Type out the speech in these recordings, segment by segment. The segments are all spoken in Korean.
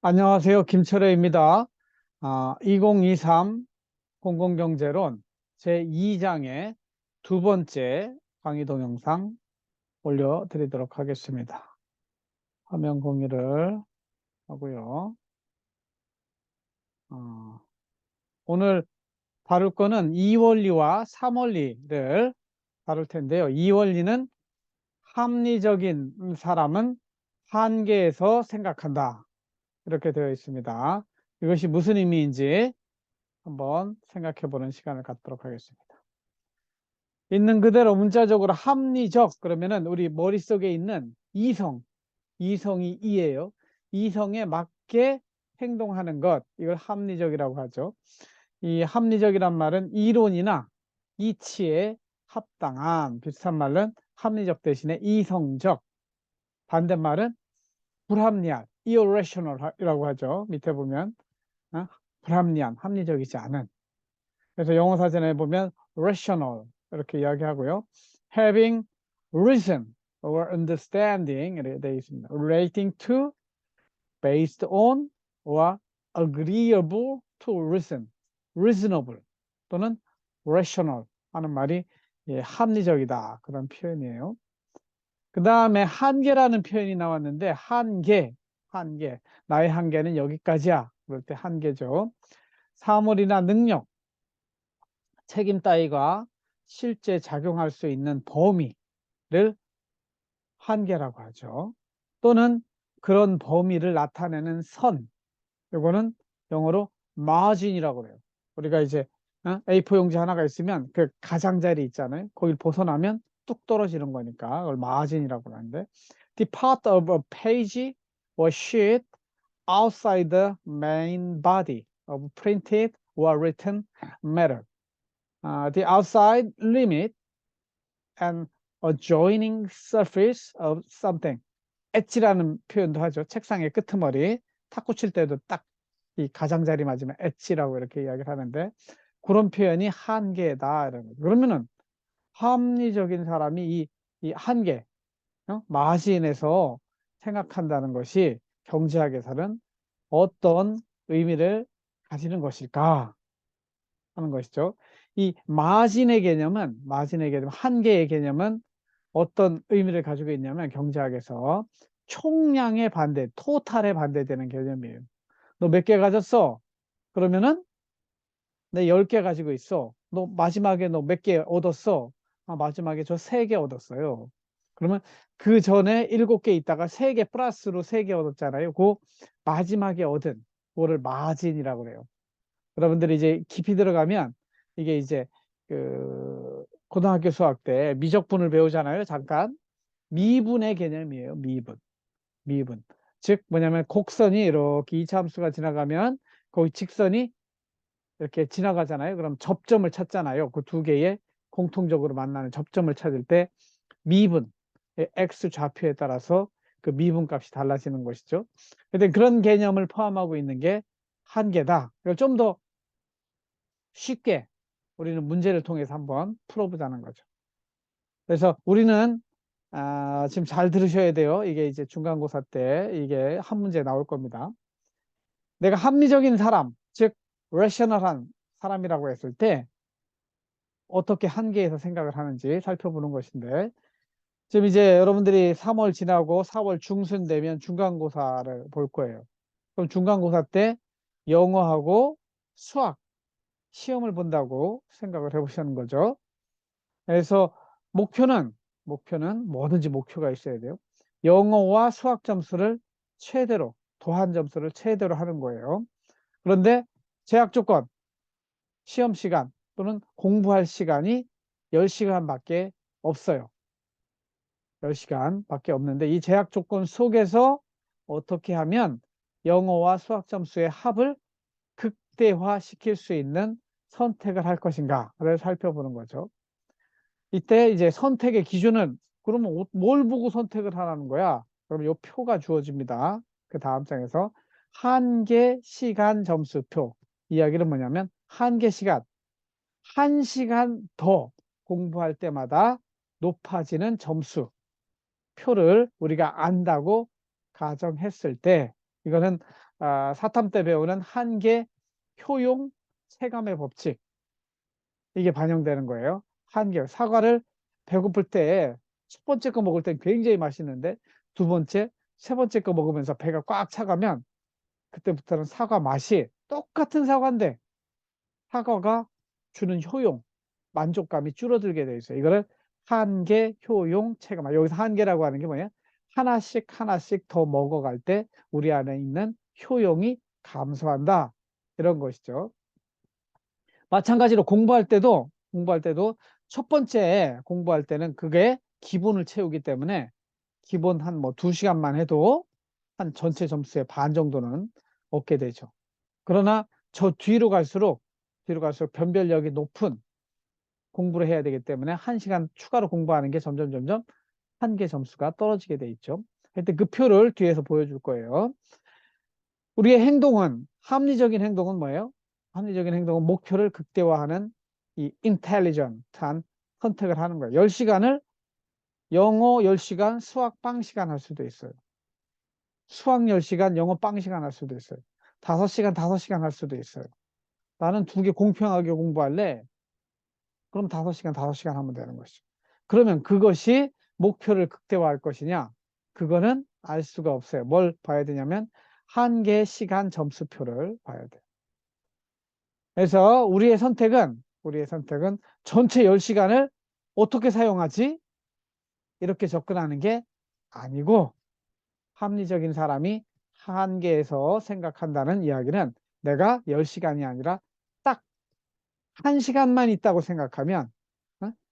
안녕하세요. 김철회입니다. 2023 공공경제론 제2장의 두 번째 강의 동영상 올려드리도록 하겠습니다. 화면 공유를 하고요. 오늘 다룰 거는 이원리와 삼원리를 다룰 텐데요. 이원리는 합리적인 사람은 한계에서 생각한다. 이렇게 되어 있습니다. 이것이 무슨 의미인지 한번 생각해 보는 시간을 갖도록 하겠습니다. 있는 그대로 문자적으로 합리적 그러면은 우리 머릿속에 있는 이성이 이예요. 이성에 맞게 행동하는 것, 이걸 합리적이라고 하죠. 이 합리적이란 말은 이론이나 이치에 합당한 비슷한 말은 합리적 대신에 이성적, 반대말은 불합리한 irrational이라고 하죠. 밑에 보면 불합리한, 합리적이지 않은. 그래서 영어 사전에 보면 rational 이렇게 이야기하고요. having reason or understanding 이렇게 되어 있습니다. relating to, based on, or agreeable to reason, reasonable 또는 rational 하는 말이 합리적이다 그런 표현이에요. 그 다음에 한계라는 표현이 나왔는데 한계 나의 한계는 여기까지야 그럴 때 한계죠. 사물이나 능력 책임 따위가 실제 작용할 수 있는 범위를 한계라고 하죠. 또는 그런 범위를 나타내는 선, 이거는 영어로 margin이라고 그래요. 우리가 이제 A4 용지 하나가 있으면 그 가장자리 있잖아요. 거길 벗어나면 뚝 떨어지는 거니까 그걸 margin이라고 하는데, the part of a page or sheet outside the main body of printed or written matter. The outside limit and adjoining surface of something. 엣지라는 표현도 하죠. 책상의 끄트머리 탁구 칠 때도 딱 이 가장자리 맞으면 엣지라고 이렇게 이야기를 하는데, 그런 표현이 한계다 이런 거죠. 그러면은 합리적인 사람이 이 한계, 마진에서 생각한다는 것이 경제학에서는 어떤 의미를 가지는 것일까 하는 것이죠. 이 마진의 개념, 한계의 개념은 어떤 의미를 가지고 있냐면 경제학에서 총량의 반대, 토탈에 반대되는 개념이에요. 너 몇 개 가졌어? 그러면은 내 10개 가지고 있어. 너 마지막에 너 몇 개 얻었어? 마지막에 저 3개 얻었어요. 그러면 그 전에 7개 있다가 3개 플러스로 3개 얻었잖아요. 그 마지막에 얻은 그거를 마진이라고 그래요. 여러분들이 이제 깊이 들어가면 이게 이제 그 고등학교 수학 때 미적분을 배우잖아요. 잠깐. 미분의 개념이에요. 미분. 즉 뭐냐면 곡선이 이렇게 이차 함수가 지나가면 거기 직선이 이렇게 지나가잖아요. 그럼 접점을 찾잖아요. 그 두 개의 공통적으로 만나는 접점을 찾을 때 미분, x 좌표에 따라서 그 미분 값이 달라지는 것이죠. 근데 그런 개념을 포함하고 있는 게 한계다. 좀 더 쉽게 우리는 문제를 통해서 한번 풀어보자는 거죠. 그래서 우리는 지금 잘 들으셔야 돼요. 이게 이제 중간고사 때 이게 한 문제 나올 겁니다. 내가 합리적인 사람, 즉 rational한 사람이라고 했을 때 어떻게 한계에서 생각을 하는지 살펴보는 것인데, 지금 이제 여러분들이 3월 지나고 4월 중순 되면 중간고사를 볼 거예요. 그럼 중간고사 때 영어하고 수학 시험을 본다고 생각을 해보시는 거죠. 그래서 목표는 뭐든지 목표가 있어야 돼요. 영어와 수학 점수를 최대로, 도한 점수를 최대로 하는 거예요. 그런데 제약 조건, 시험 시간 또는 공부할 시간이 10시간밖에 없어요. 10시간밖에 없는데 이 제약 조건 속에서 어떻게 하면 영어와 수학 점수의 합을 극대화시킬 수 있는 선택을 할 것인가를 살펴보는 거죠. 이때 이제 선택의 기준은, 그러면 뭘 보고 선택을 하라는 거야? 그럼 이 표가 주어집니다. 그 다음 장에서 한계 시간 점수표. 이야기는 뭐냐면 한계 시간, 1시간 더 공부할 때마다 높아지는 점수 표를 우리가 안다고 가정했을 때, 이거는 사탐 때 배우는 한계 효용 체감의 법칙. 이게 반영되는 거예요. 한계. 사과를 배고플 때 첫 번째 거 먹을 땐 굉장히 맛있는데 두 번째, 세 번째 거 먹으면서 배가 꽉 차가면 그때부터는 사과 맛이 똑같은 사과인데 사과가 주는 효용, 만족감이 줄어들게 돼 있어요. 이거를 한계, 효용, 체감. 여기서 한계라고 하는 게 뭐냐? 하나씩 하나씩 더 먹어갈 때 우리 안에 있는 효용이 감소한다. 이런 것이죠. 마찬가지로 공부할 때도 첫 번째 공부할 때는 그게 기본을 채우기 때문에 기본 한 뭐 2시간만 해도 한 전체 점수의 반 정도는 얻게 되죠. 그러나 저 뒤로 갈수록 변별력이 높은 공부를 해야 되기 때문에 1시간 추가로 공부하는 게 점점 한계 점수가 떨어지게 돼 있죠. 하여튼 그 표를 뒤에서 보여줄 거예요. 우리의 행동은, 합리적인 행동은 뭐예요? 합리적인 행동은 목표를 극대화하는 이 intelligent한 선택을 하는 거예요. 10시간을 영어 10시간, 수학 빵 시간 할 수도 있어요. 수학 10시간, 영어 빵 시간 할 수도 있어요. 5시간, 5시간 할 수도 있어요. 나는 두 개 공평하게 공부할래. 그럼 5시간, 5시간 하면 되는 것이죠. 그러면 그것이 목표를 극대화할 것이냐? 그거는 알 수가 없어요. 뭘 봐야 되냐면 한계 시간 점수표를 봐야 돼요. 그래서 우리의 선택은 전체 10시간을 어떻게 사용하지? 이렇게 접근하는 게 아니고 합리적인 사람이 한계에서 생각한다는 이야기는 내가 10시간이 아니라 딱 1시간만 있다고 생각하면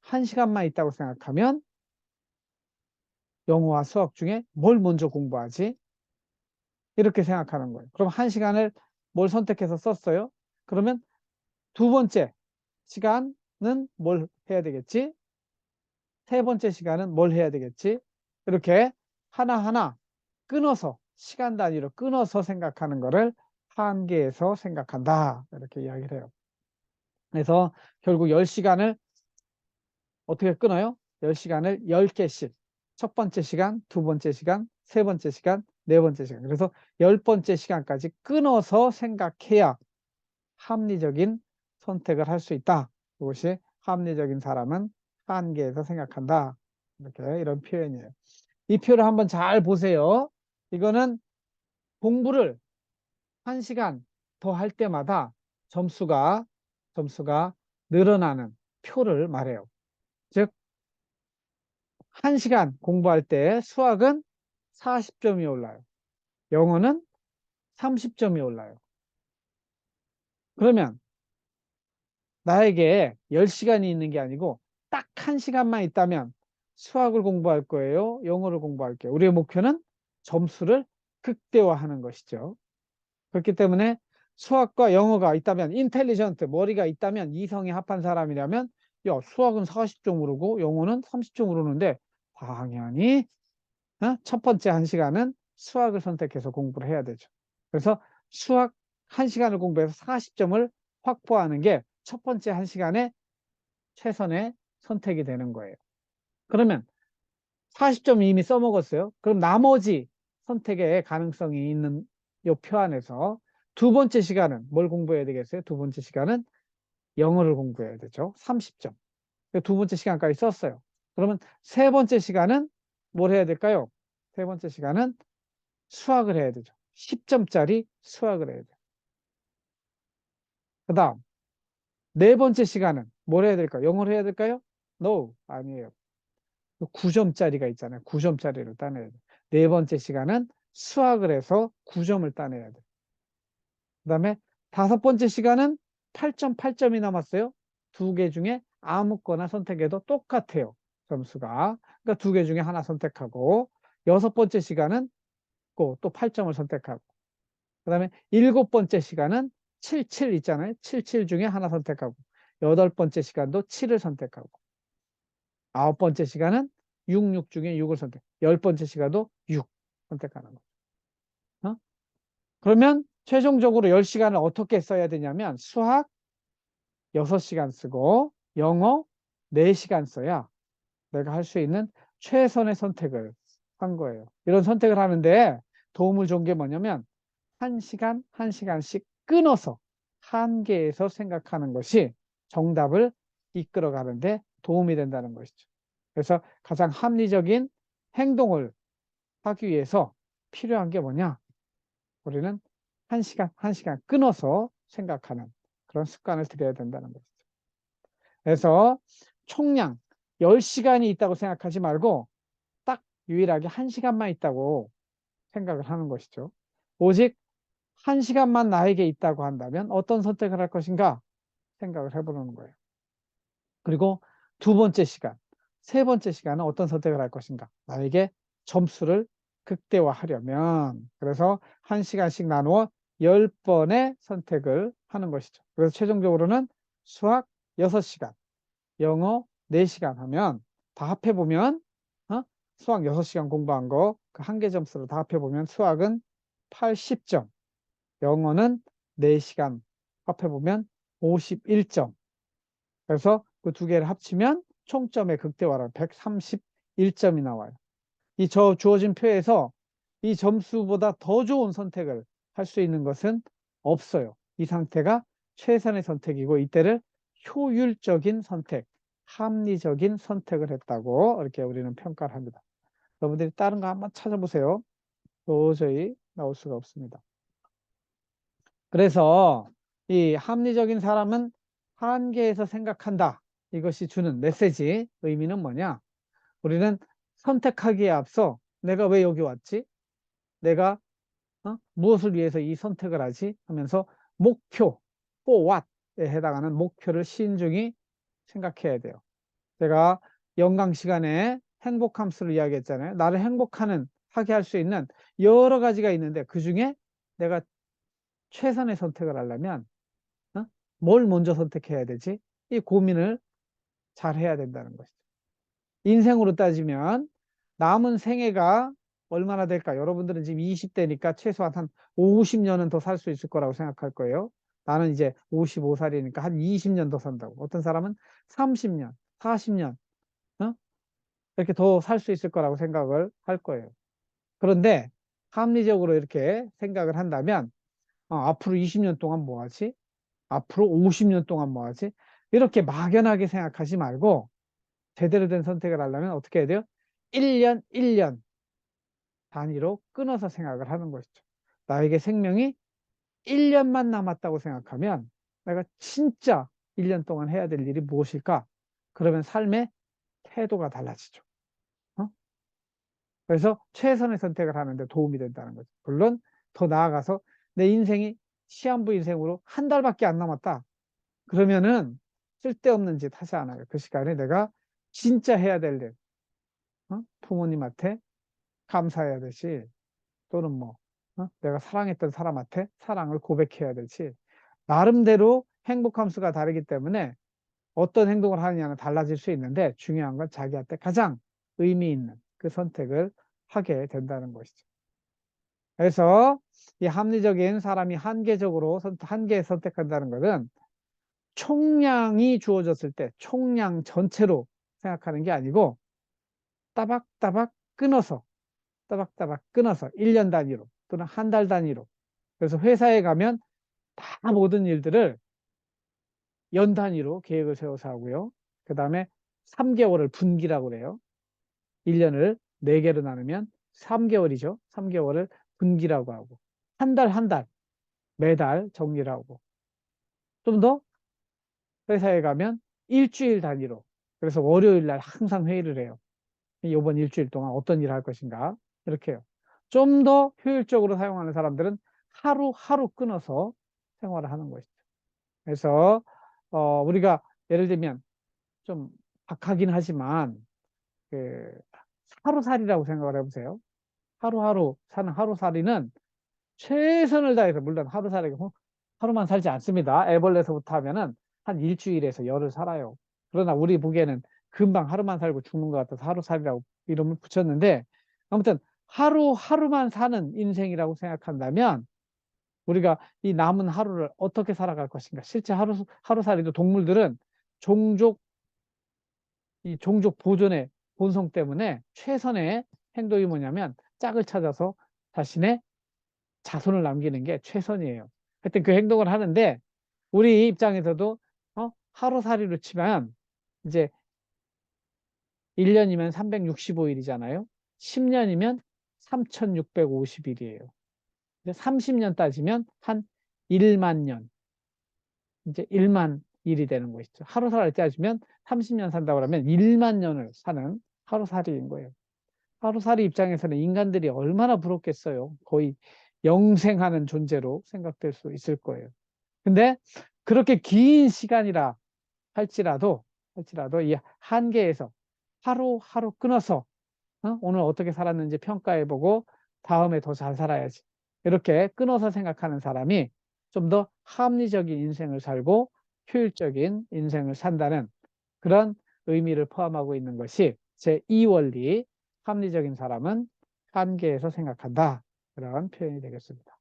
1시간만 있다고 생각하면 영어와 수학 중에 뭘 먼저 공부하지? 이렇게 생각하는 거예요. 그럼 1시간을 뭘 선택해서 썼어요? 그러면 두 번째 시간은 뭘 해야 되겠지? 세 번째 시간은 뭘 해야 되겠지? 이렇게 하나하나 끊어서, 시간 단위로 끊어서 생각하는 거를 한계에서 생각한다. 이렇게 이야기를 해요. 그래서 결국 10시간을 어떻게 끊어요? 10시간을 10개씩. 첫 번째 시간, 두 번째 시간, 세 번째 시간, 네 번째 시간. 그래서 10번째 시간까지 끊어서 생각해야 합리적인 선택을 할 수 있다. 이것이 합리적인 사람은 한계에서 생각한다. 이렇게 이런 표현이에요. 이 표를 한번 잘 보세요. 이거는 공부를 1시간 더 할 때마다 점수가 늘어나는 표를 말해요. 즉 1시간 공부할 때 수학은 40점이 올라요. 영어는 30점이 올라요. 그러면 나에게 10시간이 있는 게 아니고 딱 1시간만 있다면 수학을 공부할 거예요? 영어를 공부할게요? 우리의 목표는 점수를 극대화하는 것이죠. 그렇기 때문에 수학과 영어가 있다면 인텔리전트, 머리가 있다면 이성이 합한 사람이라면 야, 수학은 40점 오르고 영어는 30점 오르는데 당연히 첫 번째 1시간은 수학을 선택해서 공부를 해야 되죠. 그래서 수학 1시간을 공부해서 40점을 확보하는 게 첫 번째 1시간의 최선의 선택이 되는 거예요. 그러면 40점 이미 써먹었어요. 그럼 나머지 선택의 가능성이 있는 이 표 안에서 두 번째 시간은 뭘 공부해야 되겠어요? 두 번째 시간은 영어를 공부해야 되죠. 30점. 두 번째 시간까지 썼어요. 그러면 세 번째 시간은 뭘 해야 될까요? 세 번째 시간은 수학을 해야 되죠. 10점짜리 수학을 해야 돼요. 그 다음, 네 번째 시간은 뭘 해야 될까요? 영어를 해야 될까요? No, 아니에요. 9점짜리가 있잖아요. 9점짜리를 따내야 돼요. 네 번째 시간은 수학을 해서 9점을 따내야 돼요. 그 다음에 다섯 번째 시간은 8점, 8점이 남았어요. 두 개 중에 아무거나 선택해도 똑같아요. 점수가. 그러니까 두 개 중에 하나 선택하고, 여섯 번째 시간은 또 8점을 선택하고, 그 다음에 일곱 번째 시간은 7, 7 있잖아요. 7, 7 중에 하나 선택하고, 여덟 번째 시간도 7을 선택하고, 아홉 번째 시간은 6, 6 중에 6을 열 번째 시간도 6 선택하는 거죠. 어? 그러면 최종적으로 10시간을 어떻게 써야 되냐면 수학 6시간 쓰고 영어 4시간 써야 내가 할 수 있는 최선의 선택을 한 거예요. 이런 선택을 하는데 도움을 준 게 뭐냐면 한 시간, 한 시간씩 끊어서 한계에서 생각하는 것이 정답을 이끌어가는데 도움이 된다는 것이죠. 그래서 가장 합리적인 행동을 하기 위해서 필요한 게 뭐냐? 우리는 한 시간, 한 시간 끊어서 생각하는 그런 습관을 들여야 된다는 것이죠. 그래서 총량 10시간이 있다고 생각하지 말고 딱 유일하게 1시간만 있다고 생각을 하는 것이죠. 오직 1시간만 나에게 있다고 한다면 어떤 선택을 할 것인가 생각을 해보는 거예요. 그리고 두 번째 시간, 세 번째 시간은 어떤 선택을 할 것인가? 나에게 점수를 극대화하려면 그래서 1시간씩 나누어 10번의 선택을 하는 것이죠. 그래서 최종적으로는 수학 6시간, 영어 4시간 하면 다 합해보면 수학 6시간 공부한 거 그 한 개 점수로 다 합해보면 수학은 80점, 영어는 4시간 합해보면 51점. 그래서 그 두 개를 합치면 총점의 극대화로 131점이 나와요. 이 주어진 표에서 이 점수보다 더 좋은 선택을 할 수 있는 것은 없어요. 이 상태가 최선의 선택이고 이때를 효율적인 선택, 합리적인 선택을 했다고 이렇게 우리는 평가를 합니다. 여러분들이 다른 거 한번 찾아보세요. 도저히 나올 수가 없습니다. 그래서 이 합리적인 사람은 한계에서 생각한다. 이것이 주는 메시지, 의미는 뭐냐? 우리는 선택하기에 앞서 내가 왜 여기 왔지? 내가 무엇을 위해서 이 선택을 하지? 하면서 목표, for what에 해당하는 목표를 신중히 생각해야 돼요. 제가 연강 시간에 행복 함수를 이야기했잖아요. 나를 하게 할 수 있는 여러 가지가 있는데 그 중에 내가 최선의 선택을 하려면 어? 뭘 먼저 선택해야 되지? 이 고민을 잘 해야 된다는 것이죠. 인생으로 따지면 남은 생애가 얼마나 될까? 여러분들은 지금 20대니까 최소한 한 50년은 더 살 수 있을 거라고 생각할 거예요. 나는 이제 55살이니까 한 20년 더 산다고. 어떤 사람은 30년, 40년, 이렇게 더 살 수 있을 거라고 생각을 할 거예요. 그런데 합리적으로 이렇게 생각을 한다면 앞으로 20년 동안 뭐 하지? 앞으로 50년 동안 뭐 하지? 이렇게 막연하게 생각하지 말고 제대로 된 선택을 하려면 어떻게 해야 돼요? 1년, 1년 단위로 끊어서 생각을 하는 것이죠. 나에게 생명이 1년만 남았다고 생각하면 내가 진짜 1년 동안 해야 될 일이 무엇일까? 그러면 삶의 태도가 달라지죠. 어? 그래서 최선의 선택을 하는데 도움이 된다는 거죠. 물론 더 나아가서 내 인생이 시한부 인생으로 한 달밖에 안 남았다. 그러면은 쓸데없는 짓 하지 않아요. 그 시간에 내가 진짜 해야 될 일, 부모님한테 감사해야 되지, 또는 뭐, 내가 사랑했던 사람한테 사랑을 고백해야 되지, 나름대로 행복 함수가 다르기 때문에 어떤 행동을 하느냐는 달라질 수 있는데 중요한 건 자기한테 가장 의미 있는 그 선택을 하게 된다는 것이죠. 그래서 이 합리적인 사람이 한계에 선택한다는 것은 총량이 주어졌을 때 총량 전체로 생각하는 게 아니고 따박따박 끊어서 따박따박 끊어서 1년 단위로 또는 한 달 단위로 그래서 회사에 가면 다 모든 일들을 연 단위로 계획을 세워서 하고요. 그 다음에 3개월을 분기라고 그래요. 1년을 4개로 나누면 3개월이죠. 3개월을 분기라고 하고 한 달 한 달 매달 정리를 하고 좀 더 회사에 가면 일주일 단위로 그래서 월요일 날 항상 회의를 해요. 이번 일주일 동안 어떤 일을 할 것인가 이렇게 해요. 좀 더 효율적으로 사용하는 사람들은 하루하루 끊어서 생활을 하는 것이죠. 그래서 우리가 예를 들면 좀 박하긴 하지만 그 하루살이라고 생각을 해보세요. 하루하루 사는 하루살이는 최선을 다해서 물론 하루만 살지 않습니다. 애벌레서부터 하면은 한 일주일에서 열을 살아요. 그러나 우리 보기에는 금방 하루만 살고 죽는 것 같아서 하루살이라고 이름을 붙였는데 아무튼 하루하루만 사는 인생이라고 생각한다면 우리가 이 남은 하루를 어떻게 살아갈 것인가. 실제 하루살이도 동물들은 종족 이 종족 보존의 본성 때문에 최선의 행동이 뭐냐면 짝을 찾아서 자신의 자손을 남기는 게 최선이에요. 하여튼 그 행동을 하는데 우리 입장에서도 하루살이로 치면 이제 1년이면 365일이잖아요. 10년이면 3650일이에요. 30년 따지면 한 1만 년, 이제 1만 일이 되는 것이죠. 하루살이 따지면 30년 산다고 하면 1만 년을 사는 하루살이인 거예요. 하루살이 입장에서는 인간들이 얼마나 부럽겠어요. 거의 영생하는 존재로 생각될 수 있을 거예요. 근데 그렇게 긴 시간이라 할지라도 이 한계에서 하루하루 끊어서 오늘 어떻게 살았는지 평가해보고 다음에 더 잘 살아야지. 이렇게 끊어서 생각하는 사람이 좀 더 합리적인 인생을 살고 효율적인 인생을 산다는 그런 의미를 포함하고 있는 것이 제2원리, 합리적인 사람은 한계에서 생각한다. 그런 표현이 되겠습니다.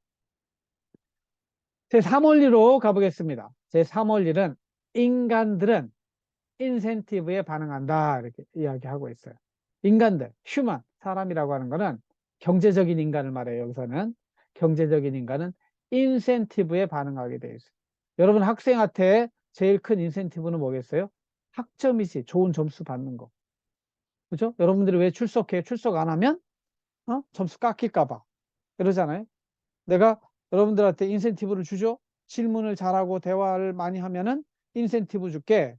제3원리로 가보겠습니다. 제3원리는 인간들은 인센티브에 반응한다. 이렇게 이야기하고 있어요. 인간들, 휴먼, 사람이라고 하는 거는 경제적인 인간을 말해요. 여기서는 경제적인 인간은 인센티브에 반응하게 되어 있어요. 여러분 학생한테 제일 큰 인센티브는 뭐겠어요? 학점이지. 좋은 점수 받는 거. 그죠? 여러분들이 왜 출석해? 출석 안 하면 점수 깎일까 봐. 그러잖아요. 내가 여러분들한테 인센티브를 주죠. 질문을 잘하고 대화를 많이 하면은 인센티브 줄게.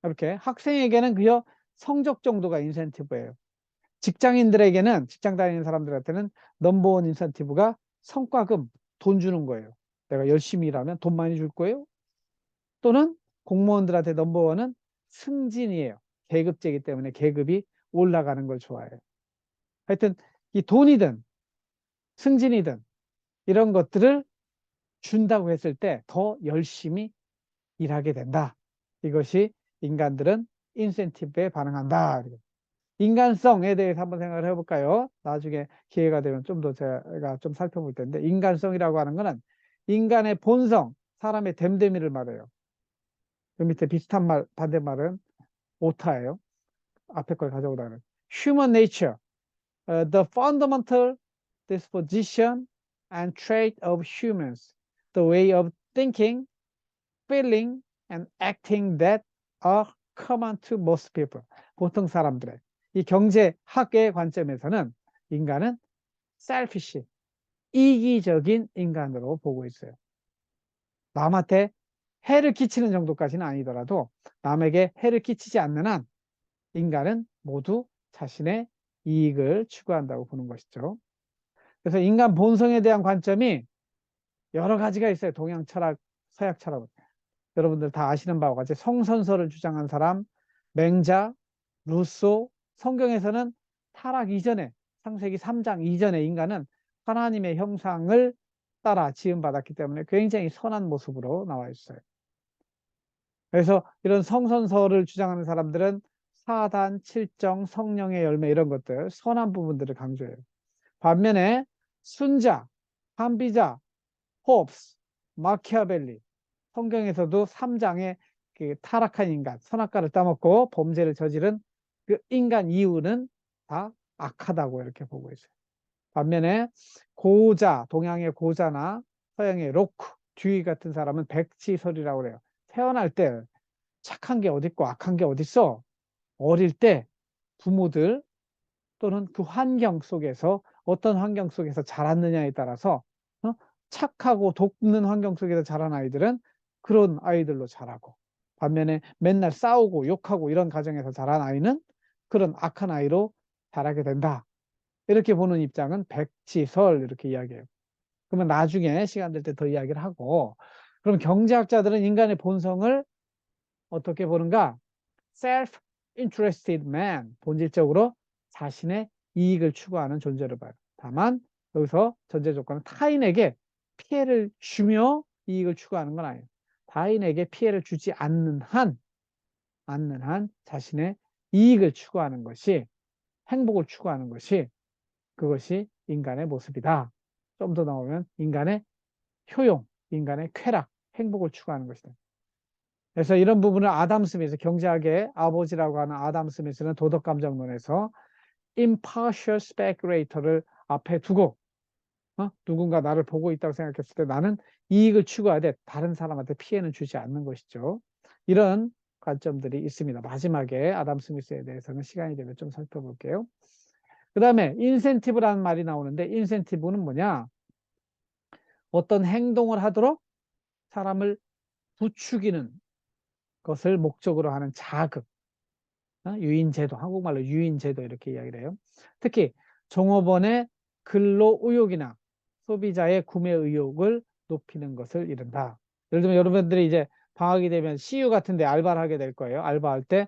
이렇게 학생에게는 그저 성적 정도가 인센티브예요. 직장인들에게는 직장 다니는 사람들한테는 넘버원 인센티브가 성과금, 돈 주는 거예요. 내가 열심히 일하면 돈 많이 줄 거예요. 또는 공무원들한테 넘버원은 승진이에요. 계급제이기 때문에 계급이 올라가는 걸 좋아해요. 하여튼 이 돈이든 승진이든 이런 것들을 준다고 했을 때 더 열심히 일하게 된다. 이것이 인간들은 인센티브에 반응한다. 인간성에 대해서 한번 생각을 해볼까요? 나중에 기회가 되면 좀 더 제가 좀 살펴볼 텐데, 인간성이라고 하는 것은 인간의 본성, 사람의 됨됨이를 말해요. 그 밑에 비슷한 말, 반대말은 오타예요. 앞에 걸 가져오다는. Human nature, the fundamental disposition and trait of humans, the way of thinking, feeling, and acting that are common to most people. 보통 사람들의 이 경제학의 관점에서는 인간은 selfish, 이기적인 인간으로 보고 있어요. 남한테 해를 끼치는 정도까지는 아니더라도 남에게 해를 끼치지 않는 한 인간은 모두 자신의 이익을 추구한다고 보는 것이죠. 그래서 인간 본성에 대한 관점이 여러 가지가 있어요. 동양 철학, 서약 철학. 여러분들 다 아시는 바와 같이 성선설을 주장한 사람, 맹자, 루소, 성경에서는 타락 이전에, 창세기 3장 이전에 인간은 하나님의 형상을 따라 지음받았기 때문에 굉장히 선한 모습으로 나와 있어요. 그래서 이런 성선설을 주장하는 사람들은 사단, 칠정, 성령의 열매 이런 것들, 선한 부분들을 강조해요. 반면에 순자, 판비자, 호흡스, 마키아벨리, 성경에서도 3장의 그 타락한 인간, 선악과를 따먹고 범죄를 저지른 그 인간 이유는 다 악하다고 이렇게 보고 있어요. 반면에 고자, 동양의 고자나 서양의 로크, 듀이 같은 사람은 백지설이라고 그래요. 태어날 때 착한 게 어딨고 악한 게 어딨어? 어릴 때 부모들 또는 그 환경 속에서 어떤 환경 속에서 자랐느냐에 따라서 어? 착하고 돕는 환경 속에서 자란 아이들은 그런 아이들로 자라고 반면에 맨날 싸우고 욕하고 이런 가정에서 자란 아이는 그런 악한 아이로 자라게 된다. 이렇게 보는 입장은 백지설 이렇게 이야기해요. 그러면 나중에 시간 될 때 더 이야기를 하고 그럼 경제학자들은 인간의 본성을 어떻게 보는가? self-interested man, 본질적으로 자신의 이익을 추구하는 존재로 봐요. 다만 여기서 전제 조건은 타인에게 피해를 주며 이익을 추구하는 건 아니에요. 타인에게 피해를 주지 않는 한 자신의 이익을 추구하는 것이 행복을 추구하는 것이 그것이 인간의 모습이다. 좀 더 나오면 인간의 효용, 인간의 쾌락, 행복을 추구하는 것이다. 그래서 이런 부분을 아담 스미스, 경제학의 아버지라고 하는 아담 스미스는 도덕감정론에서 impartial speculator를 앞에 두고 누군가 나를 보고 있다고 생각했을 때 나는 이익을 추구해야 돼. 다른 사람한테 피해는 주지 않는 것이죠. 이런 관점들이 있습니다. 마지막에 아담 스미스에 대해서는 시간이 되면 좀 살펴볼게요. 그 다음에 인센티브라는 말이 나오는데 인센티브는 뭐냐? 어떤 행동을 하도록 사람을 부추기는 것을 목적으로 하는 자극, 유인제도, 한국말로 유인제도 이렇게 이야기를 해요. 특히 종업원의 근로 의욕이나 소비자의 구매 의욕을 높이는 것을 이른다. 예를 들면 여러분들이 이제 방학이 되면 CU 같은 데 알바를 하게 될 거예요. 알바할 때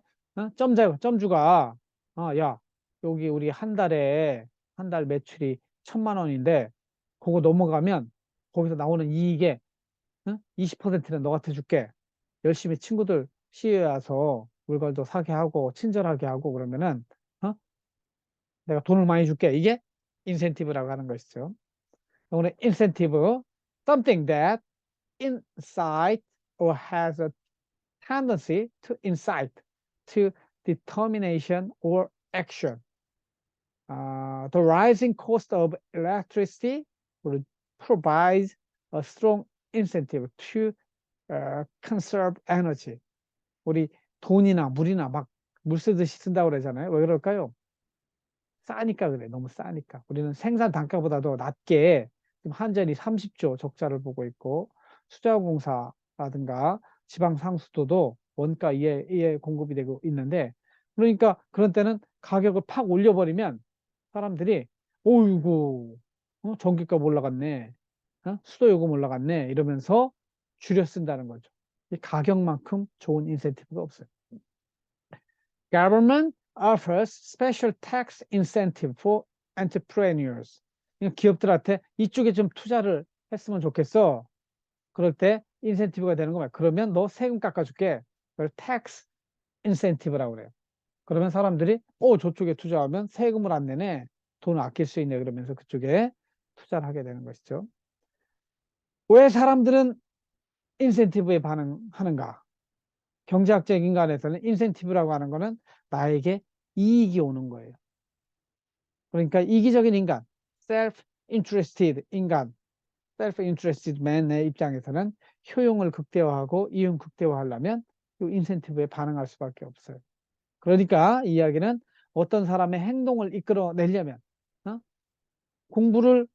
점주가 야, 여기 우리 한 달 매출이 1,000만 원인데 그거 넘어가면 거기서 나오는 이익의 20%는 너한테 줄게. 열심히 친구들 CU에 와서 물건도 사게 하고 친절하게 하고 그러면은 어? 내가 돈을 많이 줄게. 이게 인센티브라고 하는 것이죠. 오늘 인센티브 something that incite or has a tendency to incite to determination or action. The rising cost of electricity provides a strong incentive to conserve energy. 우리 돈이나 물이나 막 물 쓰듯이 쓴다고 그러잖아요. 왜 그럴까요? 싸니까 그래. 너무 싸니까. 우리는 생산 단가보다도 낮게 지금 한전이 30조 적자를 보고 있고 수자공사라든가 지방 상수도도 원가 이에 공급이 되고 있는데 그러니까 그런 때는 가격을 팍 올려버리면 사람들이 어이구 전기값 올라갔네. 수도 요금 올라갔네. 이러면서 줄여 쓴다는 거죠. 이 가격만큼 좋은 인센티브가 없어요. Government offers special tax incentive for entrepreneurs. 기업들한테 이쪽에 좀 투자를 했으면 좋겠어. 그럴 때 인센티브가 되는 거야. 그러면 너 세금 깎아줄게. 그걸 tax incentive라고 그래요. 그러면 사람들이 저쪽에 투자하면 세금을 안 내네. 돈을 아낄 수 있네. 그러면서 그쪽에 투자를 하게 되는 것이죠. 왜 사람들은 인센티브에 반응하는가? 경제학적 인간에서는 인센티브라고 하는 거는 나에게 이익이 오는 거예요. 그러니까 이기적인 인간, self-interested 인간, self-interested man의 입장에서는 효용을 극대화하고 이윤 극대화하려면 이 인센티브에 반응할 수밖에 없어요. 그러니까 이 이야기는 어떤 사람의 행동을 이끌어내려면 어? 공부를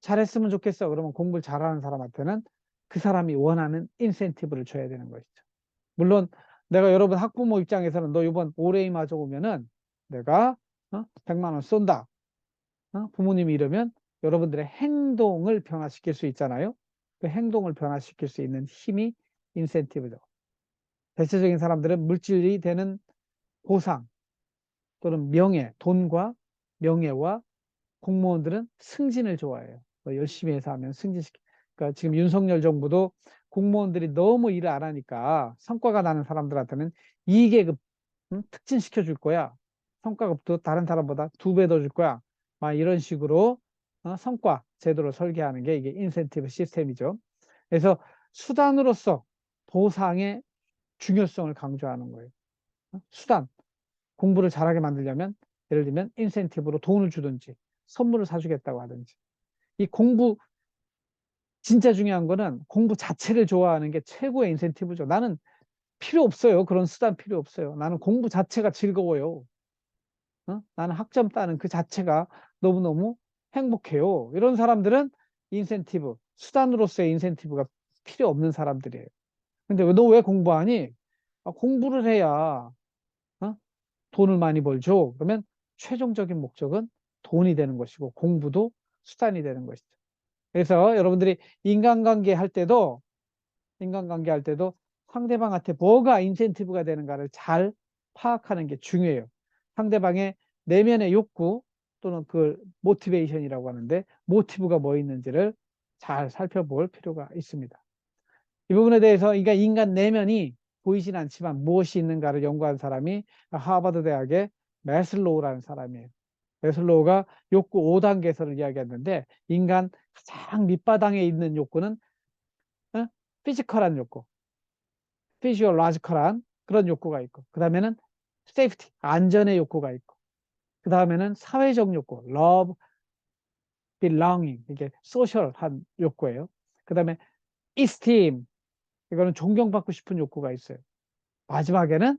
잘했으면 좋겠어. 그러면 공부를 잘하는 사람한테는 그 사람이 원하는 인센티브를 줘야 되는 것이죠. 물론 내가 여러분 학부모 입장에서는 너 이번 올해이 마저 오면은 내가 100만 원 쏜다. 부모님이 이러면 여러분들의 행동을 변화시킬 수 있잖아요. 그 행동을 변화시킬 수 있는 힘이 인센티브죠. 대체적인 사람들은 물질이 되는 보상 또는 명예, 돈과 명예와 공무원들은 승진을 좋아해요. 뭐 열심히 해서 하면 승진시키. 그러니까 지금 윤석열 정부도 공무원들이 너무 일을 안 하니까 성과가 나는 사람들한테는 2계급 특진시켜 줄 거야. 성과급도 다른 사람보다 2배 더 줄 거야. 막 이런 식으로 성과 제도를 설계하는 게 이게 인센티브 시스템이죠. 그래서 수단으로서 보상의 중요성을 강조하는 거예요. 수단, 공부를 잘하게 만들려면 예를 들면 인센티브로 돈을 주든지 선물을 사주겠다고 하든지. 이 공부 진짜 중요한 거는 공부 자체를 좋아하는 게 최고의 인센티브죠. 나는 필요 없어요. 그런 수단 필요 없어요. 나는 공부 자체가 즐거워요. 나는 학점 따는 그 자체가 너무너무 행복해요. 이런 사람들은 인센티브, 수단으로서의 인센티브가 필요 없는 사람들이에요. 근데 너 왜 공부하니? 공부를 해야 어? 돈을 많이 벌죠. 그러면 최종적인 목적은 돈이 되는 것이고 공부도 수단이 되는 것이죠. 그래서 여러분들이 인간관계 할 때도 상대방한테 뭐가 인센티브가 되는가를 잘 파악하는 게 중요해요. 상대방의 내면의 욕구 또는 그 모티베이션이라고 하는데 모티브가 뭐 있는지를 잘 살펴볼 필요가 있습니다. 이 부분에 대해서 그러니까 인간 내면이 보이진 않지만 무엇이 있는가를 연구한 사람이 하버드 대학의 매슬로우라는 사람이에요. 매슬로우가 욕구 5단계에서를 이야기했는데 인간 가장 밑바닥에 있는 욕구는 피지컬한 욕구, 피지올라지컬한 그런 욕구가 있고 그 다음에는 세이프티, 안전의 욕구가 있고 그 다음에는 사회적 욕구, 러브, belonging, 이게 소셜한 욕구예요. 그 다음에 esteem, 이거는 존경받고 싶은 욕구가 있어요. 마지막에는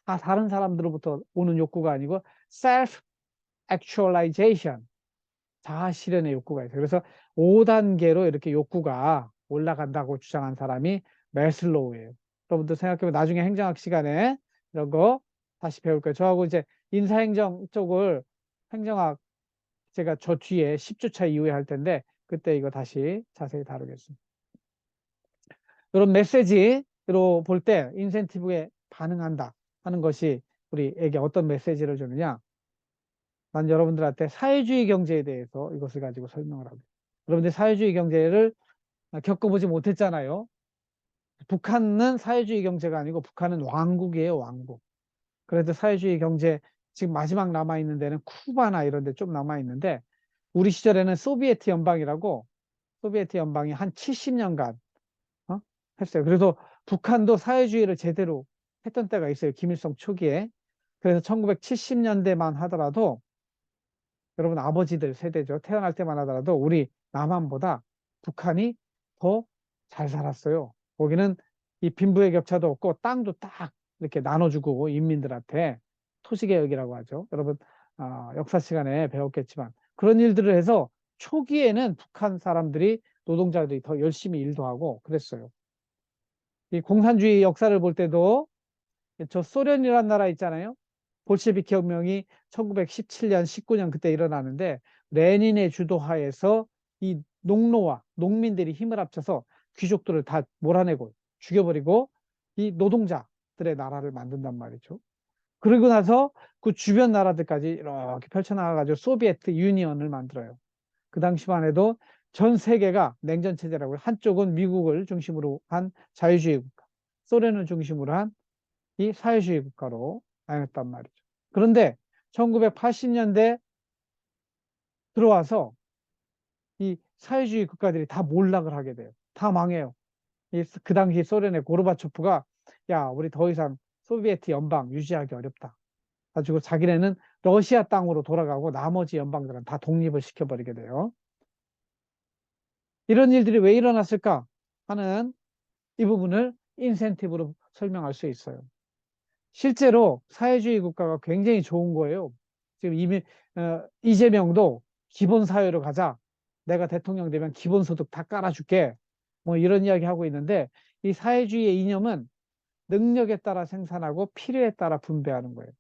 다 다른 사람들로부터 오는 욕구가 아니고 self actualization, 자아 실현의 욕구가 있어요. 그래서 5단계로 이렇게 욕구가 올라간다고 주장한 사람이 매슬로우예요. 여러분들 생각해보면 나중에 행정학 시간에 이런 거 다시 배울 거예요. 저하고 이제 인사행정 쪽을 행정학 제가 저 뒤에 10주차 이후에 할 텐데 그때 이거 다시 자세히 다루겠습니다. 이런 메시지로 볼 때 인센티브에 반응한다 하는 것이 우리에게 어떤 메시지를 주느냐. 난 여러분들한테 사회주의 경제에 대해서 이것을 가지고 설명을 하고 여러분들 사회주의 경제를 겪어보지 못했잖아요. 북한은 사회주의 경제가 아니고 북한은 왕국이에요, 왕국. 그래도 사회주의 경제 지금 마지막 남아있는 데는 쿠바나 이런 데 좀 남아있는데 우리 시절에는 소비에트 연방이라고 소비에트 연방이 한 70년간 했어요. 그래서 북한도 사회주의를 제대로 했던 때가 있어요. 김일성 초기에. 그래서 1970년대만 하더라도 여러분 아버지들 세대죠. 태어날 때만 하더라도 우리 남한보다 북한이 더 잘 살았어요. 거기는 이 빈부의 격차도 없고 땅도 딱 이렇게 나눠주고 인민들한테 토지개혁이라고 하죠. 여러분 역사 시간에 배웠겠지만 그런 일들을 해서 초기에는 북한 사람들이 노동자들이 더 열심히 일도 하고 그랬어요. 이 공산주의 역사를 볼 때도 저 소련이라는 나라 있잖아요. 볼셰비키 혁명이 1917년, 19년 그때 일어나는데 레닌의 주도하에서 이 농노와 농민들이 힘을 합쳐서 귀족들을 다 몰아내고 죽여버리고 이 노동자들의 나라를 만든단 말이죠. 그러고 나서 그 주변 나라들까지 이렇게 펼쳐나가가지고 소비에트 유니언을 만들어요. 그 당시만 해도 전 세계가 냉전 체제라고 한쪽은 미국을 중심으로 한 자유주의 국가, 소련을 중심으로 한 이 사회주의 국가로 나눴단 말이죠. 그런데 1980년대 들어와서 이 사회주의 국가들이 다 몰락을 하게 돼요. 다 망해요. 그 당시 소련의 고르바초프가 야, 우리 더 이상 소비에트 연방 유지하기 어렵다. 가지고 자기네는 러시아 땅으로 돌아가고 나머지 연방들은 다 독립을 시켜버리게 돼요. 이런 일들이 왜 일어났을까 하는 이 부분을 인센티브로 설명할 수 있어요. 실제로 사회주의 국가가 굉장히 좋은 거예요. 지금 이미 이재명도 기본사회로 가자. 내가 대통령 되면 기본소득 다 깔아줄게. 뭐 이런 이야기 하고 있는데 이 사회주의의 이념은 능력에 따라 생산하고 필요에 따라 분배하는 거예요.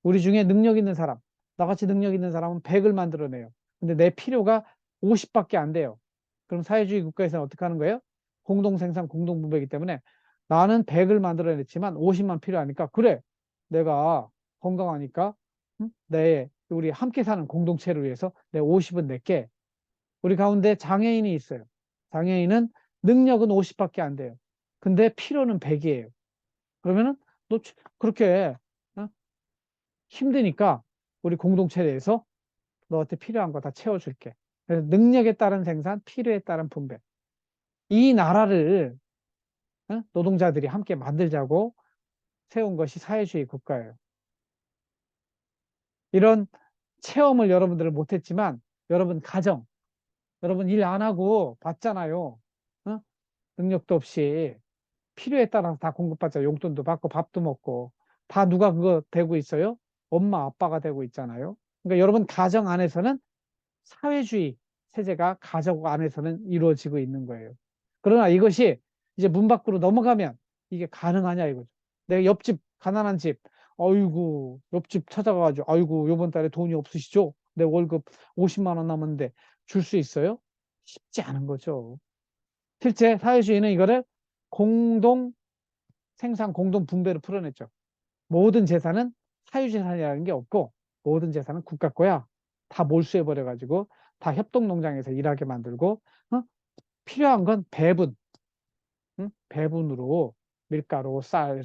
우리 중에 능력 있는 사람, 나같이 능력 있는 사람은 100을 만들어내요. 근데 내 필요가 50밖에 안 돼요. 그럼 사회주의 국가에서는 어떻게 하는 거예요? 공동생산, 공동분배이기 때문에 나는 100을 만들어냈지만 50만 필요하니까 그래, 내가 건강하니까 우리 함께 사는 공동체를 위해서 내 50은 낼게. 우리 가운데 장애인이 있어요. 장애인은 능력은 50밖에 안 돼요. 근데 필요는 100이에요. 그러면은 너 그렇게 어? 힘드니까 우리 공동체 내에서 너한테 필요한 거 다 채워줄게. 그래서 능력에 따른 생산, 필요에 따른 분배. 이 나라를 노동자들이 함께 만들자고 세운 것이 사회주의 국가예요. 이런 체험을 여러분들은 못했지만 여러분 가정, 여러분 일 안 하고 봤잖아요. 어? 능력도 없이 필요에 따라서 다 공급받자. 용돈도 받고 밥도 먹고 다 누가 그거 되고 있어요? 엄마 아빠가 되고 있잖아요. 그러니까 여러분 가정 안에서는 사회주의 체제가 가족 안에서는 이루어지고 있는 거예요. 그러나 이것이 이제 문 밖으로 넘어가면 이게 가능하냐 이거죠. 내가 옆집 가난한 집, 아이고 옆집 찾아가가지고 아이고 요번 달에 돈이 없으시죠? 내 월급 50만 원 남았는데 줄 수 있어요? 쉽지 않은 거죠. 실제 사회주의는 이거를 공동 생산, 공동 분배로 풀어냈죠. 모든 재산은 사유재산이라는 게 없고 모든 재산은 국가 거야. 다 몰수해버려가지고 다 협동농장에서 일하게 만들고 필요한 건 배분, 배분으로 밀가루, 쌀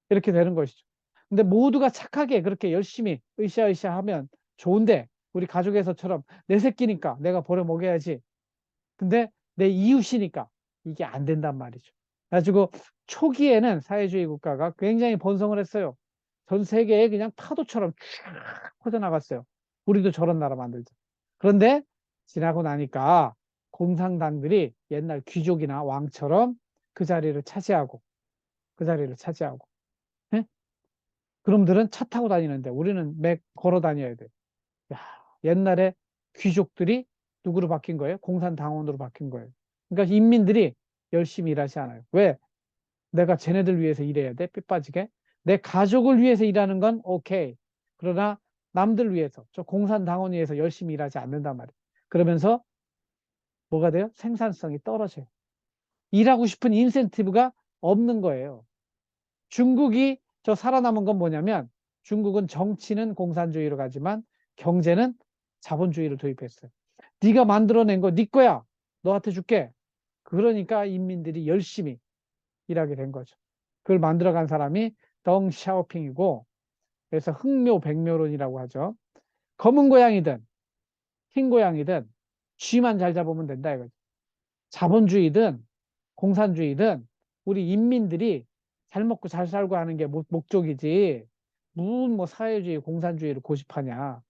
이렇게 되는 것이죠. 근데 모두가 착하게 그렇게 열심히 으쌰으쌰 하면 좋은데 우리 가족에서처럼 내 새끼니까 내가 버려 먹여야지. 근데 내 이웃이니까 이게 안 된단 말이죠. 그래가지고 초기에는 사회주의 국가가 굉장히 번성을 했어요. 전 세계에 그냥 파도처럼 쫙 퍼져나갔어요. 우리도 저런 나라 만들자. 그런데 지나고 나니까 공산당들이 옛날 귀족이나 왕처럼 그 자리를 차지하고, 그 자리를 차지하고. 예? 그놈들은 차 타고 다니는데 우리는 맥 걸어 다녀야 돼. 야, 옛날에 귀족들이 누구로 바뀐 거예요? 공산당원으로 바뀐 거예요. 그러니까 인민들이 열심히 일하지 않아요. 왜? 내가 쟤네들 위해서 일해야 돼? 삐 빠지게. 내 가족을 위해서 일하는 건 오케이. 그러나 남들 위해서, 저 공산당원 위해서 열심히 일하지 않는단 말이에요. 그러면서 뭐가 돼요? 생산성이 떨어져요. 일하고 싶은 인센티브가 없는 거예요. 중국이 저 살아남은 건 뭐냐면 중국은 정치는 공산주의로 가지만 경제는 자본주의를 도입했어요. 네가 만들어낸 거 네 거야. 너한테 줄게. 그러니까 인민들이 열심히 일하게 된 거죠. 그걸 만들어간 사람이 덩 샤오핑이고, 그래서 흥묘백묘론이라고 하죠. 검은 고양이든 흰 고양이든 쥐만 잘 잡으면 된다 이거죠. 자본주의든 공산주의든 우리 인민들이 잘 먹고 잘 살고 하는 게 목적이지 무슨 뭐 사회주의 공산주의를 고집하냐.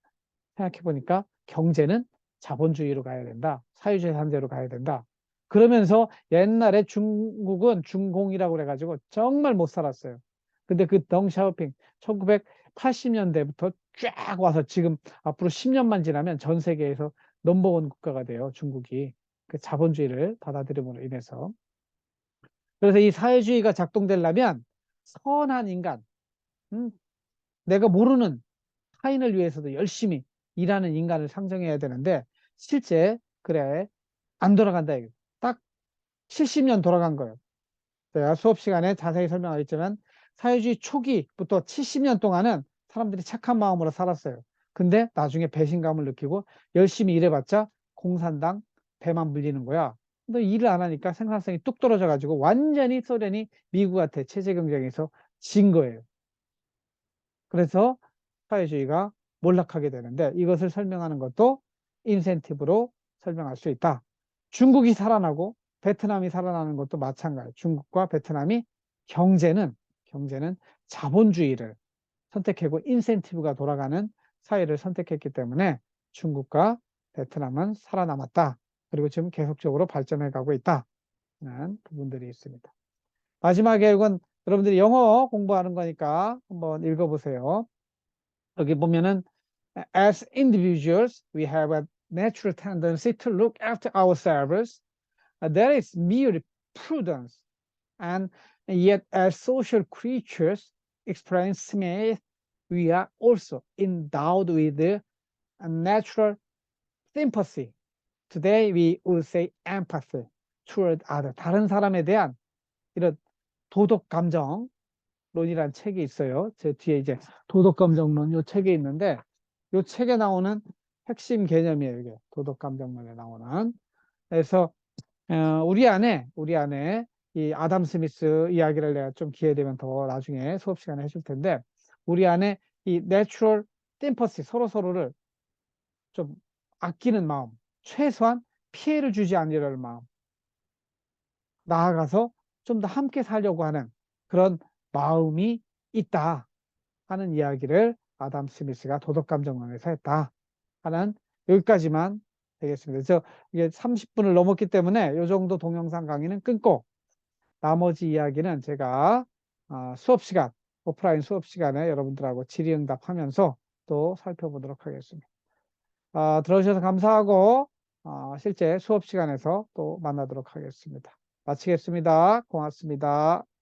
생각해 보니까 경제는 자본주의로 가야 된다. 사회주의 산재로 가야 된다. 그러면서 옛날에 중국은 중공이라고 그래가지고 정말 못 살았어요. 근데 그 덩샤오핑 1980년대부터 쫙 와서 지금 앞으로 10년만 지나면 전 세계에서 넘버원 국가가 돼요. 중국이. 그 자본주의를 받아들임으로 인해서. 그래서 이 사회주의가 작동되려면 선한 인간, 음, 내가 모르는 타인을 위해서도 열심히 일하는 인간을 상정해야 되는데 실제 그래 안 돌아간다 이거. 딱 70년 돌아간 거예요. 제가 수업 시간에 자세히 설명하겠지만 사회주의 초기부터 70년 동안은 사람들이 착한 마음으로 살았어요. 근데 나중에 배신감을 느끼고 열심히 일해봤자 공산당 배만 불리는 거야. 너 일을 안 하니까 생산성이 뚝 떨어져 가지고 완전히 소련이 미국한테 체제 경쟁에서 진 거예요. 그래서 사회주의가 몰락하게 되는데 이것을 설명하는 것도 인센티브로 설명할 수 있다. 중국이 살아나고 베트남이 살아나는 것도 마찬가지예요. 중국과 베트남이 경제는 자본주의를 선택하고 인센티브가 돌아가는 사회를 선택했기 때문에 중국과 베트남은 살아남았다. 그리고 지금 계속적으로 발전해 가고 있다는 부분들이 있습니다. 마지막에 이건 여러분들이 영어 공부하는 거니까 한번 읽어보세요. 여기 보면은 as individuals, we have a natural tendency to look after ourselves. That is mere prudence. And yet, as social creatures, explains Smith, we are also endowed with a natural sympathy. Today, we would say empathy toward others. 다른 사람에 대한 이런 도덕 감정, 론이라는 책이 있어요. 제 뒤에 이제 도덕감정론 요 책에 있는데 요 책에 나오는 핵심 개념이에요. 이게 도덕감정론에 나오는. 그래서 우리 안에 이 아담 스미스 이야기를 내가 좀 기회 되면 더 나중에 수업 시간에 해줄 텐데 우리 안에 이 내추럴 심퍼시 서로 서로를 좀 아끼는 마음, 최소한 피해를 주지 않으려는 마음, 나아가서 좀 더 함께 살려고 하는 그런 마음이 있다 하는 이야기를 아담 스미스가 도덕감정론에서 했다 하는 여기까지만 되겠습니다. 그래서 이게 30분을 넘었기 때문에 이 정도 동영상 강의는 끊고 나머지 이야기는 제가 수업 시간, 오프라인 수업 시간에 여러분들하고 질의응답하면서 또 살펴보도록 하겠습니다. 들어주셔서 감사하고 실제 수업 시간에서 또 만나도록 하겠습니다. 마치겠습니다. 고맙습니다.